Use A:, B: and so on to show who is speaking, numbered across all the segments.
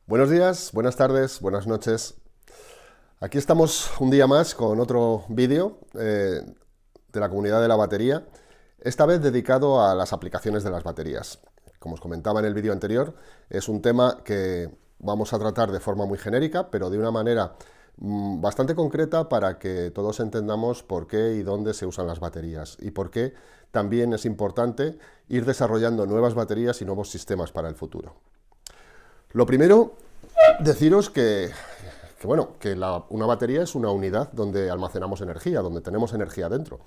A: Buenos días, buenas tardes, buenas noches. Aquí estamos un día más con otro vídeo de la comunidad de la batería, esta vez dedicado a las aplicaciones de las baterías. Como os comentaba en el vídeo anterior, es un tema que vamos a tratar de forma muy genérica, pero de una manera bastante concreta para que todos entendamos por qué y dónde se usan las baterías y por qué también es importante ir desarrollando nuevas baterías y nuevos sistemas para el futuro. Lo primero, deciros que una batería es una unidad donde almacenamos energía, donde tenemos energía dentro.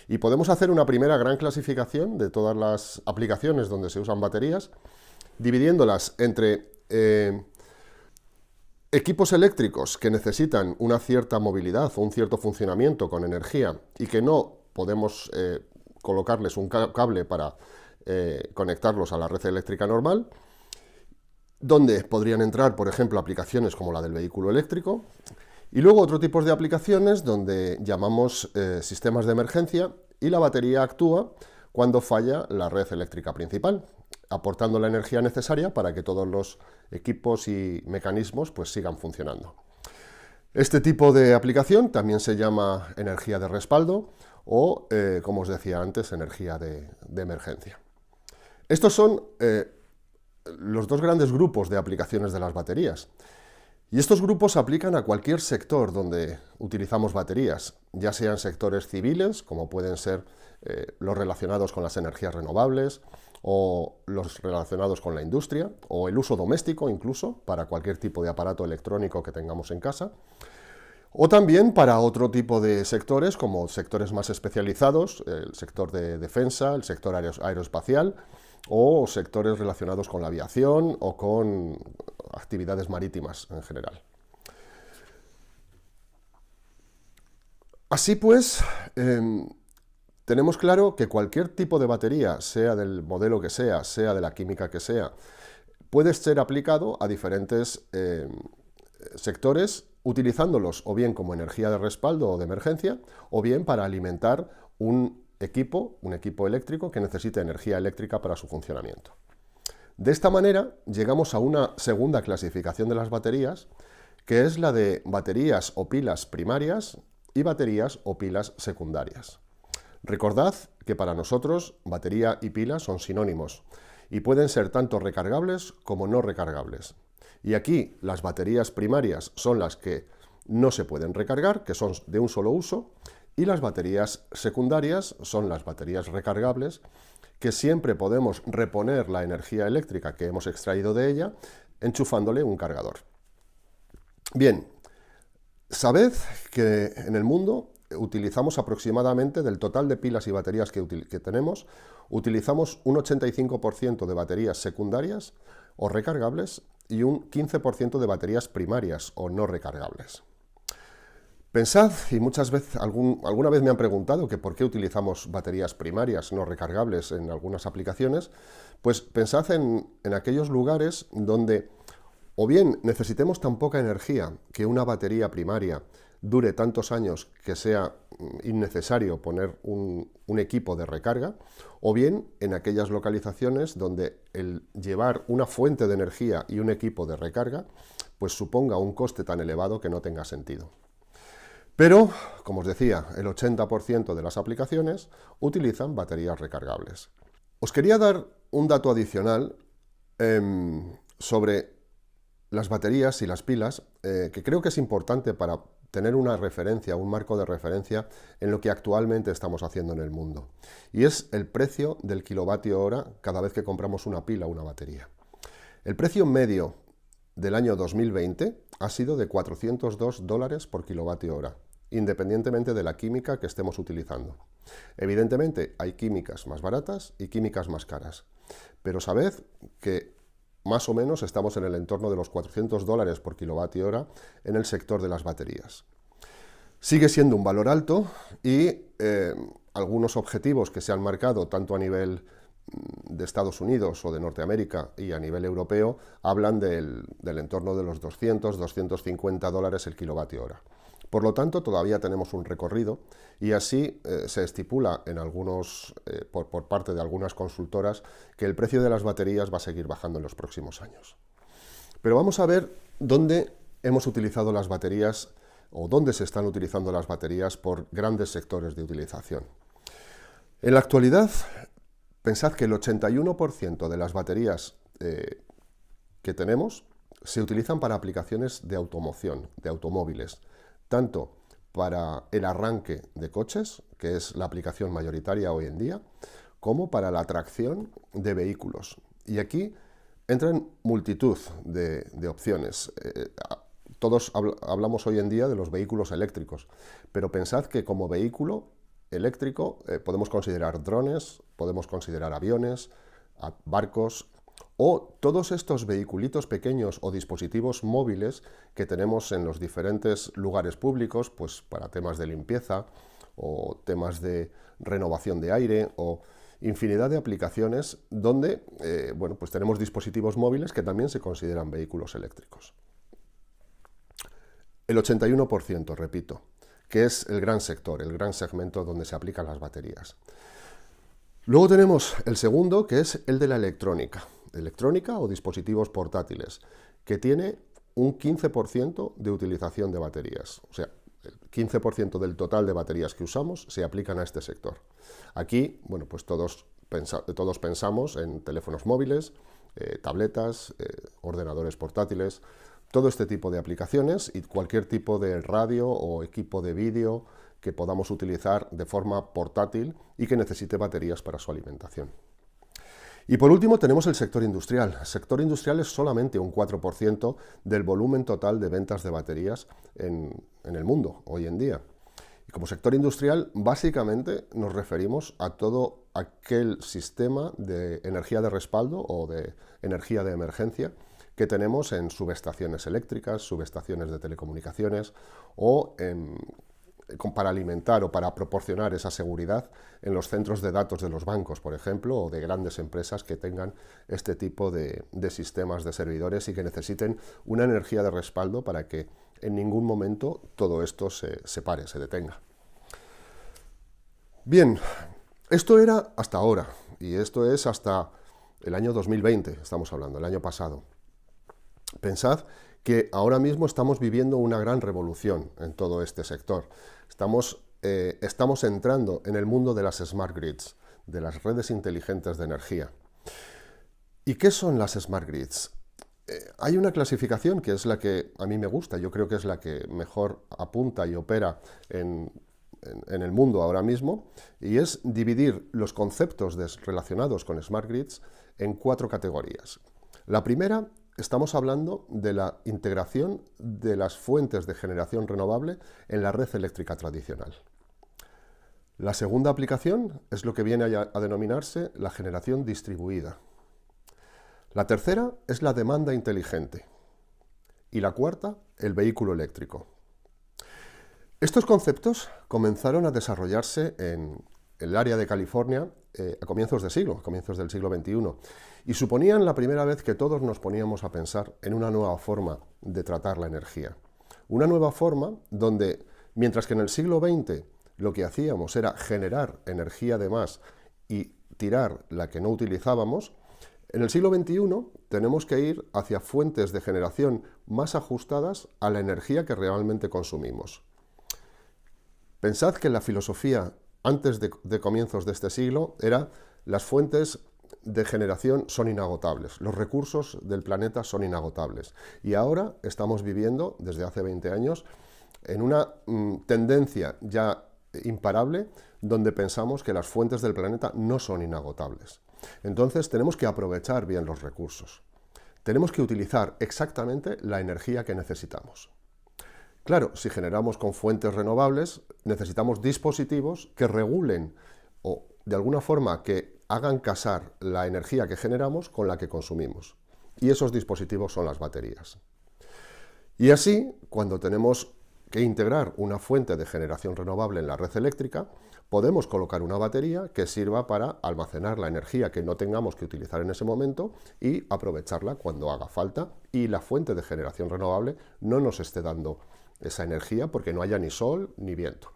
A: Y podemos hacer una primera gran clasificación de todas las aplicaciones donde se usan baterías, dividiéndolas entre equipos eléctricos que necesitan una cierta movilidad o un cierto funcionamiento con energía y que no podemos colocarles un cable para conectarlos a la red eléctrica normal, donde podrían entrar, por ejemplo, aplicaciones como la del vehículo eléctrico, y luego otro tipo de aplicaciones donde llamamos sistemas de emergencia y la batería actúa cuando falla la red eléctrica principal, aportando la energía necesaria para que todos los equipos y mecanismos pues, sigan funcionando. Este tipo de aplicación también se llama energía de respaldo o, como os decía antes, energía de emergencia. Estos son los dos grandes grupos de aplicaciones de las baterías. Y estos grupos se aplican a cualquier sector donde utilizamos baterías, ya sean sectores civiles, como pueden ser los relacionados con las energías renovables, o los relacionados con la industria, o el uso doméstico incluso, para cualquier tipo de aparato electrónico que tengamos en casa, o también para otro tipo de sectores, como sectores más especializados, el sector de defensa, el sector aeroespacial, o sectores relacionados con la aviación o con actividades marítimas en general. Así pues, tenemos claro que cualquier tipo de batería, sea del modelo que sea de la química que sea, puede ser aplicado a diferentes sectores, utilizándolos o bien como energía de respaldo o de emergencia, o bien para alimentar un equipo eléctrico que necesita energía eléctrica para su funcionamiento. De esta manera llegamos a una segunda clasificación de las baterías, que es la de baterías o pilas primarias y baterías o pilas secundarias. Recordad que para nosotros batería y pila son sinónimos y pueden ser tanto recargables como no recargables. Y aquí las baterías primarias son las que no se pueden recargar, que son de un solo uso, y las baterías secundarias son las baterías recargables, que siempre podemos reponer la energía eléctrica que hemos extraído de ella enchufándole un cargador. Bien, sabed que en el mundo utilizamos aproximadamente, del total de pilas y baterías que tenemos, utilizamos un 85% de baterías secundarias o recargables y un 15% de baterías primarias o no recargables. Pensad, y muchas veces, alguna vez me han preguntado que por qué utilizamos baterías primarias no recargables en algunas aplicaciones, pues pensad en aquellos lugares donde o bien necesitemos tan poca energía que una batería primaria dure tantos años que sea innecesario poner un equipo de recarga, o bien en aquellas localizaciones donde el llevar una fuente de energía y un equipo de recarga pues suponga un coste tan elevado que no tenga sentido. Pero, como os decía, el 80% de las aplicaciones utilizan baterías recargables. Os quería dar un dato adicional sobre las baterías y las pilas, que creo que es importante para tener una referencia, un marco de referencia en lo que actualmente estamos haciendo en el mundo. Y es el precio del kilovatio hora cada vez que compramos una pila o una batería. El precio medio del año 2020 ha sido de $402 por kilovatio hora, independientemente de la química que estemos utilizando. Evidentemente hay químicas más baratas y químicas más caras, pero sabed que más o menos estamos en el entorno de los $400 por kilovatio hora en el sector de las baterías. Sigue siendo un valor alto y algunos objetivos que se han marcado tanto a nivel de Estados Unidos o de Norteamérica y a nivel europeo hablan del entorno de los $200-250 el kilovatio hora. Por lo tanto, todavía tenemos un recorrido y así se estipula en por parte de algunas consultoras que el precio de las baterías va a seguir bajando en los próximos años. Pero vamos a ver dónde hemos utilizado las baterías o dónde se están utilizando las baterías por grandes sectores de utilización. En la actualidad, pensad que el 81% de las baterías que tenemos se utilizan para aplicaciones de automoción, de automóviles, tanto para el arranque de coches, que es la aplicación mayoritaria hoy en día, como para la tracción de vehículos. Y aquí entran multitud de opciones. Todos hablamos hoy en día de los vehículos eléctricos, pero pensad que como vehículo eléctrico podemos considerar drones, podemos considerar aviones, barcos o todos estos vehiculitos pequeños o dispositivos móviles que tenemos en los diferentes lugares públicos, pues para temas de limpieza o temas de renovación de aire o infinidad de aplicaciones donde bueno, pues tenemos dispositivos móviles que también se consideran vehículos eléctricos. El 81%, repito, que es el gran sector, el gran segmento donde se aplican las baterías. Luego tenemos el segundo, que es el de la electrónica o dispositivos portátiles, que tiene un 15% de utilización de baterías. O sea, el 15% del total de baterías que usamos se aplican a este sector. Aquí, bueno, pues todos pensamos en teléfonos móviles, tabletas, ordenadores portátiles, todo este tipo de aplicaciones y cualquier tipo de radio o equipo de vídeo que podamos utilizar de forma portátil y que necesite baterías para su alimentación. Y por último tenemos el sector industrial. El sector industrial es solamente un 4% del volumen total de ventas de baterías en el mundo hoy en día. Y como sector industrial, básicamente nos referimos a todo aquel sistema de energía de respaldo o de energía de emergencia que tenemos en subestaciones eléctricas, subestaciones de telecomunicaciones o para alimentar o para proporcionar esa seguridad en los centros de datos de los bancos, por ejemplo, o de grandes empresas que tengan este tipo de sistemas de servidores y que necesiten una energía de respaldo para que en ningún momento todo esto se pare, se detenga. Bien, esto era hasta ahora, y esto es hasta el año 2020, estamos hablando, el año pasado. Pensad que ahora mismo estamos viviendo una gran revolución en todo este sector. Estamos entrando en el mundo de las smart grids, de las redes inteligentes de energía. ¿Y qué son las smart grids? Hay una clasificación que es la que a mí me gusta, yo creo que es la que mejor apunta y opera en el mundo ahora mismo, y es dividir los conceptos relacionados con smart grids en 4 categorías. La primera, estamos hablando de la integración de las fuentes de generación renovable en la red eléctrica tradicional. La segunda aplicación es lo que viene a denominarse la generación distribuida. La tercera es la demanda inteligente. Y la cuarta, el vehículo eléctrico. Estos conceptos comenzaron a desarrollarse en el área de California a comienzos del siglo XXI, y suponían la primera vez que todos nos poníamos a pensar en una nueva forma de tratar la energía. Una nueva forma donde, mientras que en el siglo XX lo que hacíamos era generar energía de más y tirar la que no utilizábamos, en el siglo XXI tenemos que ir hacia fuentes de generación más ajustadas a la energía que realmente consumimos. Pensad que la filosofía antes de comienzos de este siglo era las fuentes de generación son inagotables, los recursos del planeta son inagotables. Y ahora estamos viviendo, desde hace 20 años, en una tendencia ya imparable donde pensamos que las fuentes del planeta no son inagotables. Entonces tenemos que aprovechar bien los recursos. Tenemos que utilizar exactamente la energía que necesitamos. Claro, si generamos con fuentes renovables, necesitamos dispositivos que regulen o de alguna forma que hagan casar la energía que generamos con la que consumimos. Y esos dispositivos son las baterías. Y así, cuando tenemos que integrar una fuente de generación renovable en la red eléctrica, podemos colocar una batería que sirva para almacenar la energía que no tengamos que utilizar en ese momento y aprovecharla cuando haga falta y la fuente de generación renovable no nos esté dando esa energía porque no haya ni sol ni viento.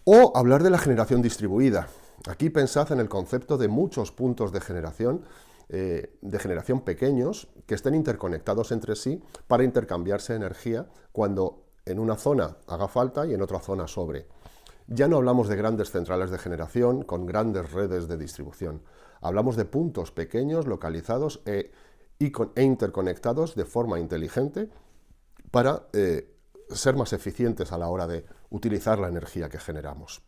A: O hablar de la generación distribuida. Aquí pensad en el concepto de muchos puntos de generación de generación pequeños que estén interconectados entre sí para intercambiarse energía cuando en una zona haga falta y en otra zona sobre. Ya no hablamos de grandes centrales de generación con grandes redes de distribución. Hablamos de puntos pequeños, localizados e interconectados de forma inteligente para ser más eficientes a la hora de utilizar la energía que generamos.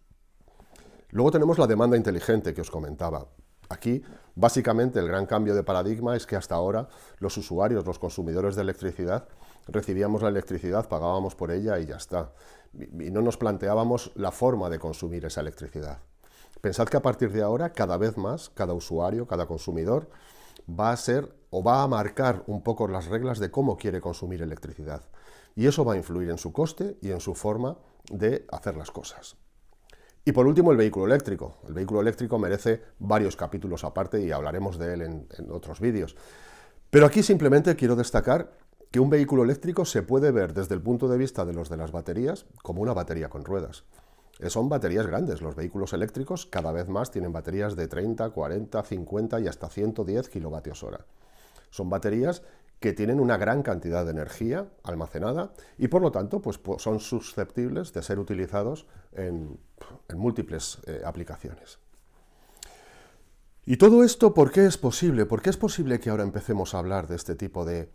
A: Luego tenemos la demanda inteligente que os comentaba. Aquí, básicamente, el gran cambio de paradigma es que hasta ahora los usuarios, los consumidores de electricidad, recibíamos la electricidad, pagábamos por ella y ya está. Y no nos planteábamos la forma de consumir esa electricidad. Pensad que a partir de ahora, cada vez más, cada usuario, cada consumidor, va a ser o va a marcar un poco las reglas de cómo quiere consumir electricidad. Y eso va a influir en su coste y en su forma de hacer las cosas. Y por último, el vehículo eléctrico. El vehículo eléctrico merece varios capítulos aparte y hablaremos de él en otros vídeos. Pero aquí simplemente quiero destacar que un vehículo eléctrico se puede ver desde el punto de vista de los de las baterías como una batería con ruedas. Son baterías grandes. Los vehículos eléctricos cada vez más tienen baterías de 30, 40, 50 y hasta 110 kilovatios hora. Son baterías que tienen una gran cantidad de energía almacenada y por lo tanto pues son susceptibles de ser utilizados en múltiples aplicaciones. ¿Y todo esto por qué es posible? ¿Por qué es posible que ahora empecemos a hablar de este tipo de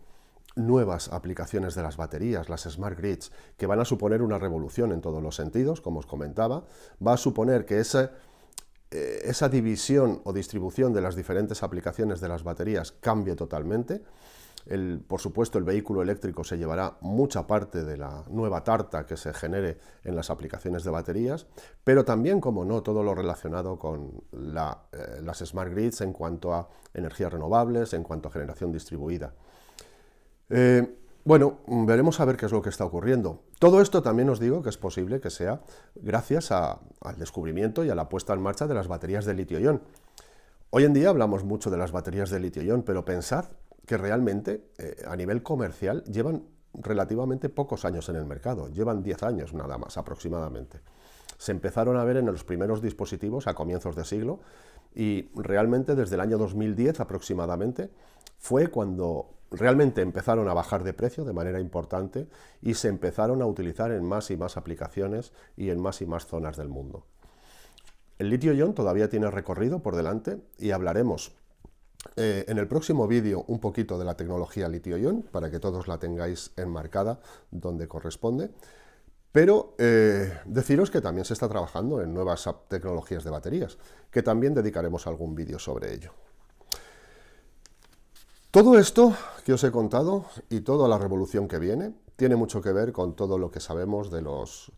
A: nuevas aplicaciones de las baterías, las Smart Grids, que van a suponer una revolución en todos los sentidos, como os comentaba? Va a suponer que esa división o distribución de las diferentes aplicaciones de las baterías cambie totalmente. Por supuesto, el vehículo eléctrico se llevará mucha parte de la nueva tarta que se genere en las aplicaciones de baterías, pero también, como no, todo lo relacionado con las Smart Grids en cuanto a energías renovables, en cuanto a generación distribuida. Bueno, veremos a ver qué es lo que está ocurriendo. Todo esto también os digo que es posible que sea gracias al descubrimiento y a la puesta en marcha de las baterías de litio-ion. Hoy en día hablamos mucho de las baterías de litio-ion, pero pensad que realmente a nivel comercial llevan relativamente pocos años en el mercado, llevan 10 años nada más aproximadamente. Se empezaron a ver en los primeros dispositivos a comienzos de siglo y realmente desde el año 2010 aproximadamente fue cuando realmente empezaron a bajar de precio de manera importante y se empezaron a utilizar en más y más aplicaciones y en más y más zonas del mundo. El litio-ion todavía tiene recorrido por delante y hablaremos en el próximo vídeo un poquito de la tecnología litio-ion para que todos la tengáis enmarcada donde corresponde, pero deciros que también se está trabajando en nuevas tecnologías de baterías, que también dedicaremos algún vídeo sobre ello. Todo esto que os he contado y toda la revolución que viene tiene mucho que ver con todo lo que sabemos de los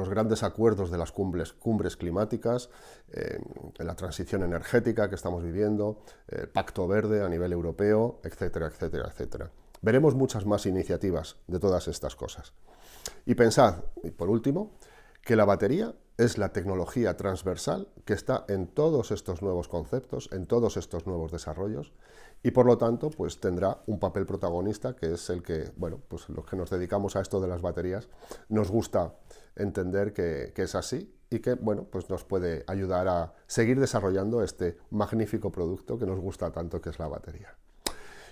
A: grandes acuerdos de las cumbres climáticas, la transición energética que estamos viviendo, el Pacto Verde a nivel europeo, etcétera, etcétera, etcétera. Veremos muchas más iniciativas de todas estas cosas. Y pensad, y por último, que la batería es la tecnología transversal que está en todos estos nuevos conceptos, en todos estos nuevos desarrollos, y por lo tanto pues tendrá un papel protagonista que es el que, bueno, pues los que nos dedicamos a esto de las baterías nos gusta entender que es así y que, bueno, pues nos puede ayudar a seguir desarrollando este magnífico producto que nos gusta tanto, que es la batería.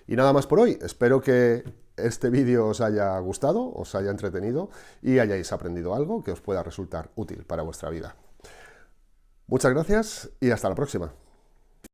A: Y nada más por hoy. Espero que este vídeo os haya gustado, os haya entretenido y hayáis aprendido algo que os pueda resultar útil para vuestra vida. Muchas gracias y hasta la próxima.